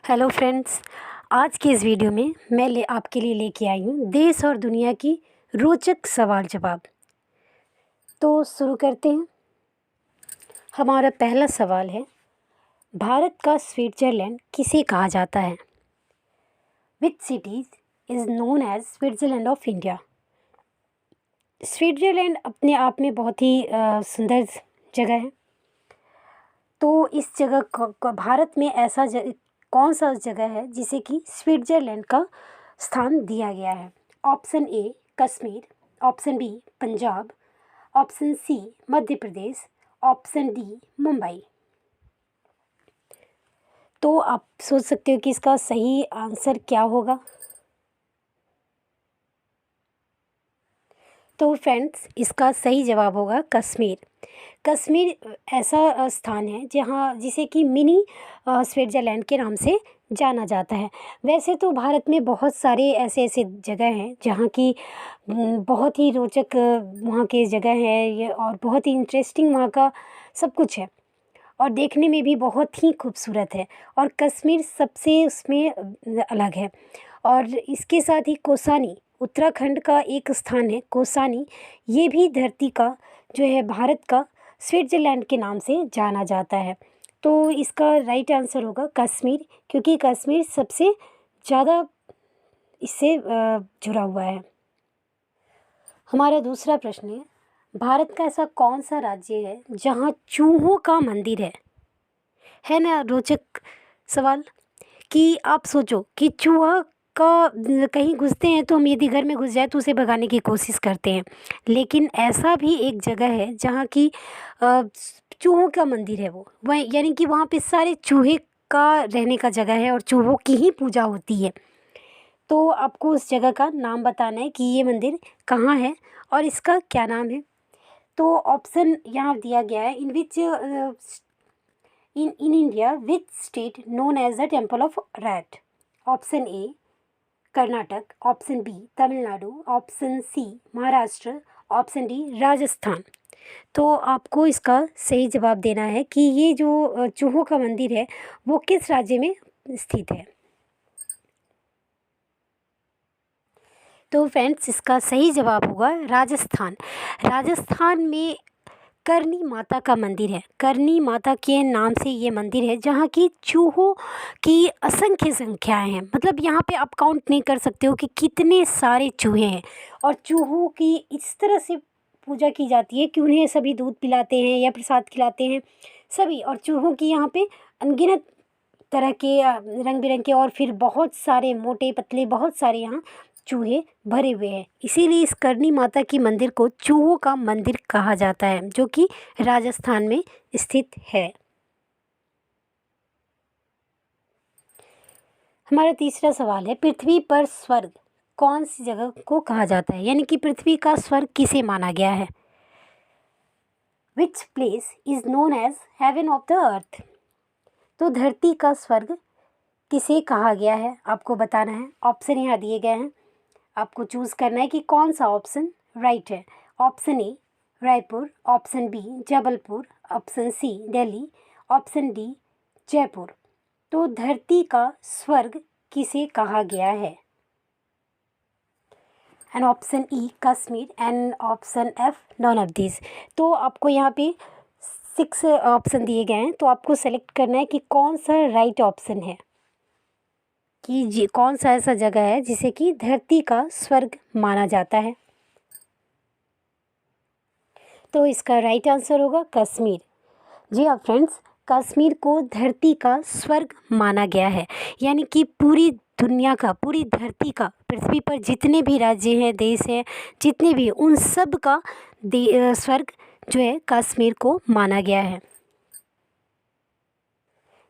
Hello friends. आज की इस वीडियो में मैं आपके लिए लेके आई हूँ देश और दुनिया की रोचक सवाल जवाब। तो शुरू करते हैं। हमारा पहला सवाल है, भारत का स्विट्ज़रलैंड किसे कहा जाता है? Which cities is known as Switzerland of India? Switzerland अपने आप में बहुत ही सुंदर जगह है। तो इस जगह भारत में ऐसा कौन सा जगह है जिसे कि स्विट्ज़रलैंड का स्थान दिया गया है? Option A Kashmir, option B Punjab, option C Madhya Pradesh, option D Mumbai. तो आप सोच सकते हो कि इसका सही आंसर क्या होगा। तो फ्रेंड्स, इसका सही जवाब होगा कश्मीर। कश्मीर ऐसा स्थान है जहाँ जिसे कि मिनी स्विट्ज़रलैंड के नाम से जाना जाता है। वैसे तो भारत में बहुत सारे ऐसे ऐसे जगह हैं जहाँ की बहुत ही रोचक वहाँ के जगह है ये, और बहुत ही इंटरेस्टिंग वहाँ का सब कुछ है और देखने में भी बहुत ही खूबसूरत है। और कश्मीर सबसे उसमें अलग है। और इसके साथ ही कौसानी, उत्तराखंड का एक स्थान है कौसानी, ये भी धरती का जो है भारत का स्विट्ज़रलैंड के नाम से जाना जाता है। तो इसका राइट आंसर होगा कश्मीर, क्योंकि कश्मीर सबसे ज़्यादा इससे जुड़ा हुआ है। हमारा दूसरा प्रश्न है, भारत का ऐसा कौन सा राज्य है जहाँ चूहों का मंदिर है? है ना रोचक सवाल कि आप सोचो कि चूहा का कहीं घुसते हैं तो हम यदि घर में घुस जाए तो उसे भगाने की कोशिश करते हैं, लेकिन ऐसा भी एक जगह है जहाँ की चूहों का मंदिर है। वो वह यानी कि वहाँ पे सारे चूहे का रहने का जगह है और चूहों की ही पूजा होती है। तो आपको उस जगह का नाम बताना है कि ये मंदिर कहाँ है और इसका क्या नाम है। तो ऑप्शन यहाँ दिया गया है, इन विच in India, which state known as the Temple of Rat? Option A Karnataka, option B Tamil Nadu, option C Maharashtra, option D Rajasthan. तो आपको इसका सही जवाब देना है कि ये जो चूहों का मंदिर है वो किस राज्य में स्थित है। तो फ्रेंड्स, इसका सही जवाब होगा राजस्थान। राजस्थान में करनी माता का मंदिर है। करनी माता के नाम से ये मंदिर है जहाँ की चूहों की असंख्य संख्याएं हैं। मतलब यहाँ पे आप काउंट नहीं कर सकते हो कि कितने सारे चूहे हैं। और चूहों की इस तरह से पूजा की जाती है कि उन्हें सभी दूध पिलाते हैं या प्रसाद खिलाते हैं सभी। और चूहों की यहाँ पे अनगिनत तरह के रंग बिरंगे और फिर बहुत सारे मोटे पतले बहुत सारे यहाँ चूहे भरे हुए हैं। इसीलिए इस करनी माता की मंदिर को चूहों का मंदिर कहा जाता है, जो कि राजस्थान में स्थित है। हमारा तीसरा सवाल है, पृथ्वी पर स्वर्ग कौन सी जगह को कहा जाता है? यानी कि पृथ्वी का स्वर्ग किसे माना गया है? Which place is known as heaven of the earth? तो धरती का स्वर्ग किसे कहा गया है आपको बताना है। ऑप्शन यहाँ दिए गए हैं, आपको चूज़ करना है कि कौन सा ऑप्शन राइट है। Option A Raipur, option B Jabalpur, option C Delhi, option D Jaipur. तो धरती का स्वर्ग किसे कहा गया है? And option E Kashmir and option F none of this. तो आपको यहाँ पे 6 ऑप्शन दिए गए हैं, तो आपको सेलेक्ट करना है कि कौन सा राइट ऑप्शन है, कि जी कौन सा ऐसा जगह है जिसे कि धरती का स्वर्ग माना जाता है। तो इसका राइट आंसर होगा कश्मीर। जी हाँ फ्रेंड्स, कश्मीर को धरती का स्वर्ग माना गया है। यानी कि पूरी दुनिया का, पूरी धरती का, पृथ्वी पर जितने भी राज्य हैं, देश हैं, जितने भी, उन सब का स्वर्ग जो है कश्मीर को माना गया है।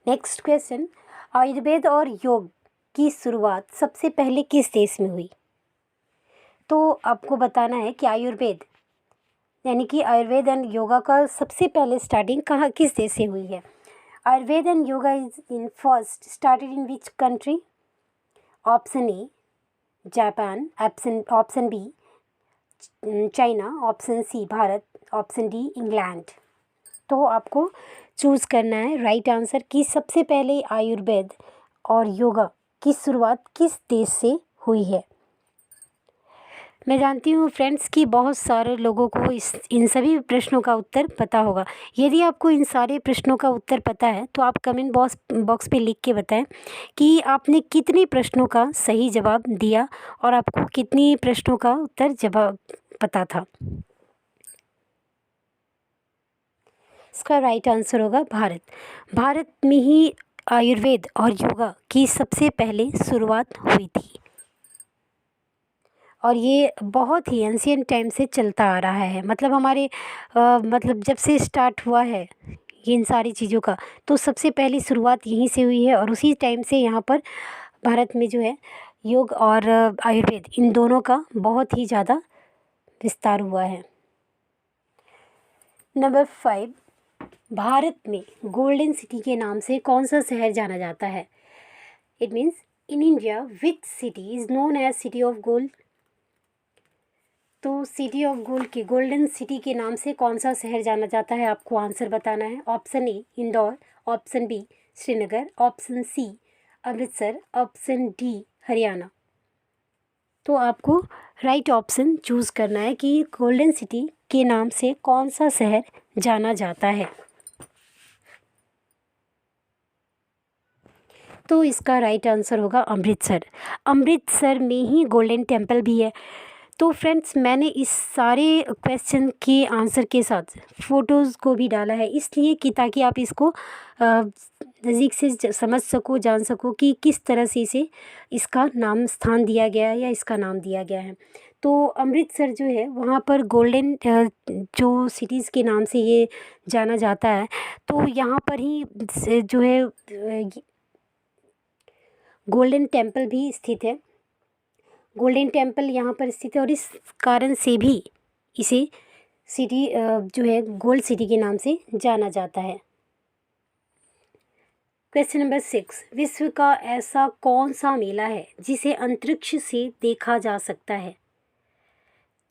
नेक्स्ट क्वेश्चन, आयुर्वेद और योग की शुरुआत सबसे पहले किस देश में हुई? तो आपको बताना है कि आयुर्वेद यानी कि आयुर्वेद एंड योगा का सबसे पहले स्टार्टिंग कहाँ किस देश से हुई है? Ayurveda and yoga is in first started in which country? Option A Japan, option B China, option C Bharat, option D England. तो आपको चूज़ करना है राइट आंसर कि सबसे पहले आयुर्वेद और योगा की शुरुआत किस देश से हुई है? मैं जानती हूँ फ्रेंड्स कि बहुत सारे लोगों को इन सभी प्रश्नों का उत्तर पता होगा। यदि आपको इन सारे प्रश्नों का उत्तर पता है तो आप कमेंट बॉक्स पे लिख के बताएं कि आपने कितने प्रश्नों का सही जवाब दिया और आपको कितनी प्रश्नों का उत्तर जवाब पता था। इसका राइट आंसर होगा भारत। भारत में ही आयुर्वेद और योगा की सबसे पहले शुरुआत हुई थी और ये बहुत ही एंशियंट टाइम से चलता आ रहा है। मतलब हमारे मतलब जब से स्टार्ट हुआ है इन सारी चीज़ों का, तो सबसे पहली शुरुआत यहीं से हुई है और उसी टाइम से यहाँ पर भारत में जो है योग और आयुर्वेद इन दोनों का बहुत ही ज़्यादा विस्तार हुआ है। नंबर 5, भारत में गोल्डन सिटी के नाम से कौन सा शहर जाना जाता है? It means in India which city is known as city of gold? तो सिटी ऑफ गोल्ड के गोल्डन सिटी के नाम से कौन सा शहर जाना जाता है, आपको आंसर बताना है। Option A Indore, option B Srinagar, option C Amritsar, option D Haryana. तो आपको राइट ऑप्शन चूज़ करना है कि गोल्डन सिटी के नाम से कौन सा शहर जाना जाता है। तो इसका राइट आंसर होगा अमृतसर। अमृतसर में ही गोल्डन टेम्पल भी है। तो फ्रेंड्स मैंने इस सारे क्वेश्चन के आंसर के साथ फ़ोटोज़ को भी डाला है इसलिए कि ताकि आप इसको नज़दीक से समझ सको, जान सको कि किस तरह से इसे इसका नाम स्थान दिया गया है या इसका नाम दिया गया है। तो अमृतसर जो है वहाँ पर गोल्डन जो सिटीज़ के नाम से ये जाना जाता है। तो यहाँ पर ही जो है गोल्डन टेम्पल भी स्थित है। गोल्डन टेम्पल यहाँ पर स्थित है और इस कारण से भी इसे सिटी जो है गोल्ड सिटी के नाम से जाना जाता है। क्वेश्चन नंबर 6, विश्व का ऐसा कौन सा मेला है जिसे अंतरिक्ष से देखा जा सकता है?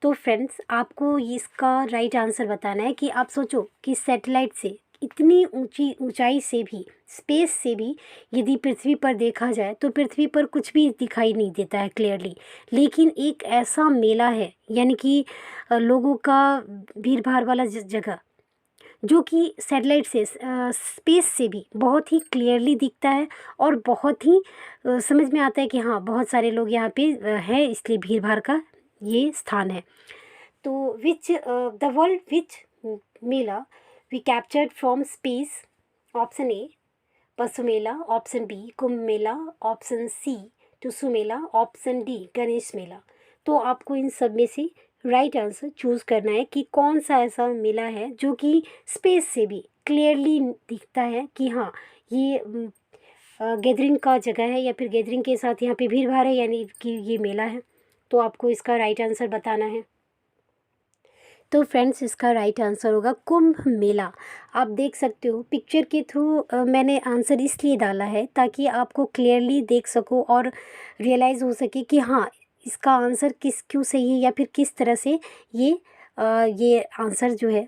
तो फ्रेंड्स आपको इसका राइट आंसर बताना है कि आप सोचो कि सैटेलाइट से इतनी ऊंचाई से भी, स्पेस से भी यदि पृथ्वी पर देखा जाए तो पृथ्वी पर कुछ भी दिखाई नहीं देता है क्लियरली। लेकिन एक ऐसा मेला है यानी कि लोगों का भीड़ भाड़ वाला जगह जो कि सैटेलाइट से स्पेस से भी बहुत ही क्लियरली दिखता है और बहुत ही समझ में आता है कि हाँ बहुत सारे लोग यहाँ पे हैं, इसलिए भीड़ भाड़ का ये स्थान है। तो which the world which mela we captured from space? Option A पशु मेला, option B Kumbh Mela, option C Tusu Mela, option D Ganesh Mela. तो आपको इन सब में से राइट आंसर चूज़ करना है कि कौन सा ऐसा मेला है जो कि स्पेस से भी क्लियरली दिखता है कि हाँ ये गैदरिंग का जगह है या फिर गैदरिंग के साथ यहाँ पे भीड़ भाड़ है यानी कि ये मेला है। तो आपको इसका राइट आंसर बताना है। तो फ्रेंड्स इसका राइट आंसर होगा कुंभ मेला। आप देख सकते हो पिक्चर के थ्रू मैंने आंसर इसलिए डाला है ताकि आपको क्लियरली देख सको और रियलाइज़ हो सके कि हाँ इसका आंसर क्यों सही है या फिर किस तरह से ये आंसर जो है।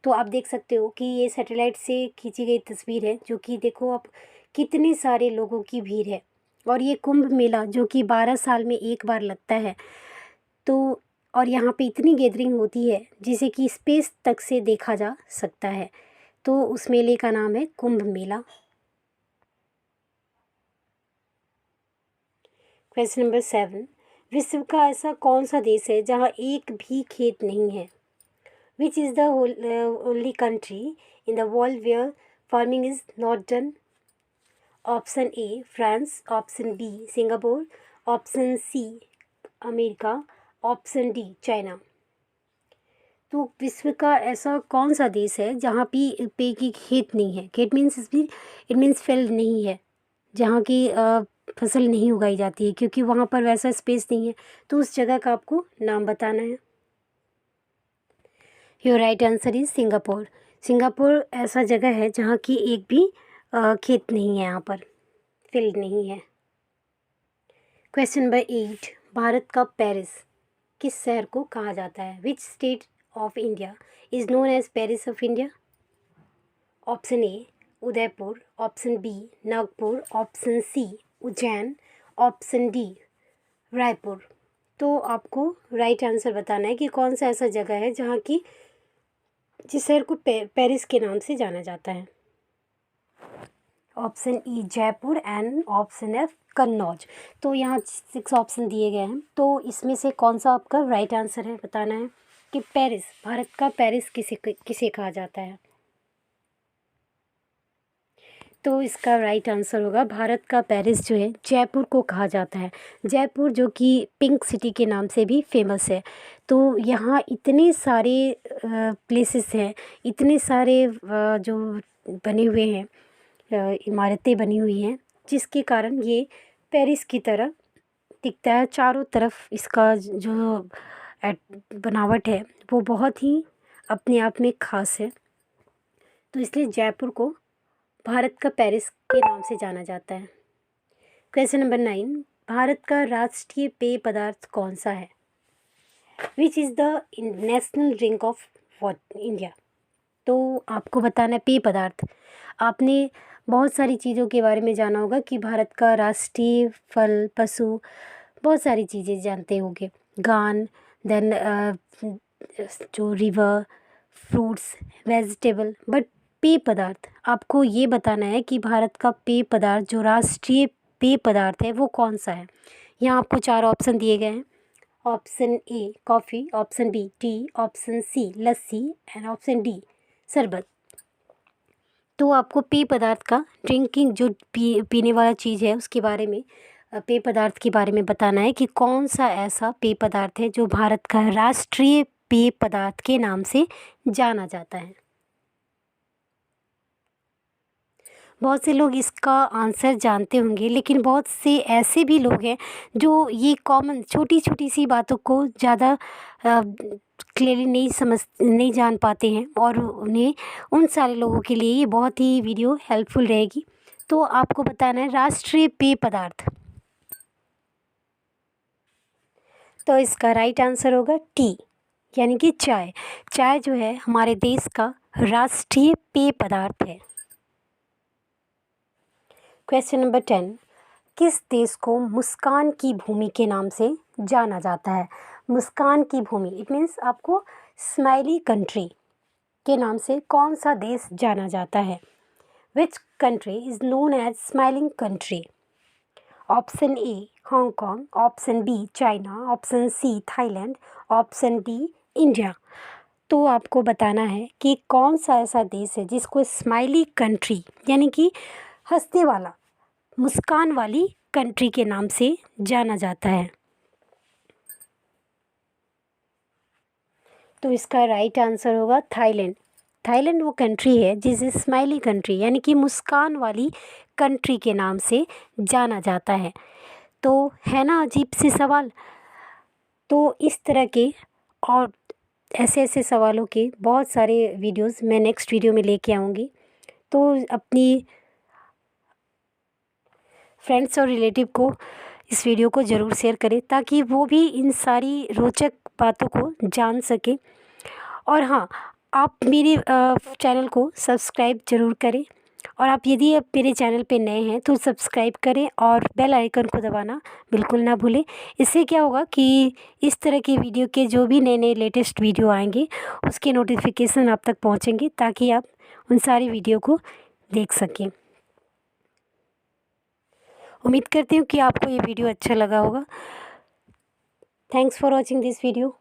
तो आप देख सकते हो कि ये सैटेलाइट से खींची गई तस्वीर है जो कि देखो आप कितने सारे लोगों की भीड़ है और ये कुंभ मेला जो कि 12 साल में एक बार लगता है। तो और यहाँ पे इतनी गैदरिंग होती है जिसे कि स्पेस तक से देखा जा सकता है। तो उस मेले का नाम है कुंभ मेला। क्वेश्चन नंबर 7, विश्व का ऐसा कौन सा देश है जहाँ एक भी खेत नहीं है? Which is the only country in the world where farming is not done? Option A France, option B Singapore, option C America, option D China. तो विश्व का ऐसा कौन सा देश है जहाँ पे की खेत नहीं है? खेत मीन्स इट मीन्स फील्ड नहीं है जहाँ की फसल नहीं उगाई जाती है क्योंकि वहाँ पर वैसा स्पेस नहीं है। तो उस जगह का आपको नाम बताना है। Your right answer is Singapore. Singapore ऐसा जगह है जहाँ की एक भी खेत नहीं है, यहाँ पर फील्ड नहीं है। क्वेश्चन नंबर 8, भारत का पेरिस किस शहर को कहा जाता है? Which state of India is known as Paris of India? Option A Udaipur, option B Nagpur, option C Ujjain, option D Raipur. तो आपको राइट आंसर बताना है कि कौन सा ऐसा जगह है जहाँ की जिस शहर को पेरिस के नाम से जाना जाता है। Option E Jaipur and option F Kannauj. तो यहाँ 6 ऑप्शन दिए गए हैं, तो इसमें से कौन सा आपका राइट आंसर है बताना है कि पेरिस, भारत का पेरिस किसे कहा जाता है। तो इसका राइट आंसर होगा भारत का पेरिस जो है जयपुर को कहा जाता है। जयपुर जो कि पिंक सिटी के नाम से भी फेमस है। तो यहाँ इतने सारे प्लेसेस हैं, इतने सारे जो बने हुए हैं, इमारतें बनी हुई हैं, जिसके कारण ये पेरिस की तरह दिखता है। चारों तरफ इसका जो बनावट है वो बहुत ही अपने आप में ख़ास है। तो इसलिए जयपुर को भारत का पेरिस के नाम से जाना जाता है। क्वेश्चन नंबर 9, भारत का राष्ट्रीय पेय पदार्थ कौन सा है? Which is the national drink of India? तो आपको बताना है पेय पदार्थ। आपने बहुत सारी चीज़ों के बारे में जाना होगा कि भारत का राष्ट्रीय फल, पशु, बहुत सारी चीज़ें जानते होंगे, गान, देन जो रिवर, फ्रूट्स, वेजिटेबल, बट पेय पदार्थ आपको ये बताना है कि भारत का पेय पदार्थ जो राष्ट्रीय पेय पदार्थ है वो कौन सा है। यहाँ आपको 4 ऑप्शन दिए गए हैं। Option A coffee, option B tea, option C lassi and option D sharbat. तो आपको पेय पदार्थ का ड्रिंकिंग जो पीने वाला चीज़ है उसके बारे में, पेय पदार्थ के बारे में बताना है कि कौन सा ऐसा पेय पदार्थ है जो भारत का राष्ट्रीय पेय पदार्थ के नाम से जाना जाता है। बहुत से लोग इसका आंसर जानते होंगे, लेकिन बहुत से ऐसे भी लोग हैं जो ये कॉमन छोटी छोटी सी बातों को ज़्यादा क्लियरली नहीं जान पाते हैं, और उन्हें उन सारे लोगों के लिए ये बहुत ही वीडियो हेल्पफुल रहेगी। तो आपको बताना है राष्ट्रीय पेय पदार्थ। तो इसका राइट आंसर होगा टी, यानी कि चाय। चाय जो है हमारे देश का राष्ट्रीय पेय पदार्थ है। क्वेश्चन नंबर 10, किस देश को मुस्कान की भूमि के नाम से जाना जाता है? मुस्कान की भूमि इट मीन्स आपको स्माइली कंट्री के नाम से कौन सा देश जाना जाता है? Which country is known as smiling country? Option A Hong Kong, option B China, option C Thailand, option D India. तो आपको बताना है कि कौन सा ऐसा देश है जिसको स्माइली कंट्री यानी कि हंसने वाला, मुस्कान वाली कंट्री के नाम से जाना जाता है। तो इसका राइट आंसर होगा थाईलैंड। थाईलैंड वो कंट्री है जिसे स्माइली कंट्री यानी कि मुस्कान वाली कंट्री के नाम से जाना जाता है। तो है ना अजीब से सवाल। तो इस तरह के और ऐसे ऐसे सवालों के बहुत सारे वीडियोस मैं नेक्स्ट वीडियो में लेके आऊँगी। तो अपनी फ्रेंड्स और रिलेटिव को इस वीडियो को ज़रूर शेयर करें ताकि वो भी इन सारी रोचक बातों को जान सकें। और हाँ, आप मेरे चैनल को सब्सक्राइब ज़रूर करें, और आप यदि आप मेरे चैनल पे नए हैं तो सब्सक्राइब करें और बेल आइकन को दबाना बिल्कुल ना भूलें। इससे क्या होगा कि इस तरह के वीडियो के जो भी नए नए लेटेस्ट वीडियो आएंगे उसके नोटिफिकेशन आप तक पहुंचेंगे ताकि आप उन सारी वीडियो को देख सकें। उम्मीद करती हूँ कि आपको ये वीडियो अच्छा लगा होगा। Thanks for watching this video.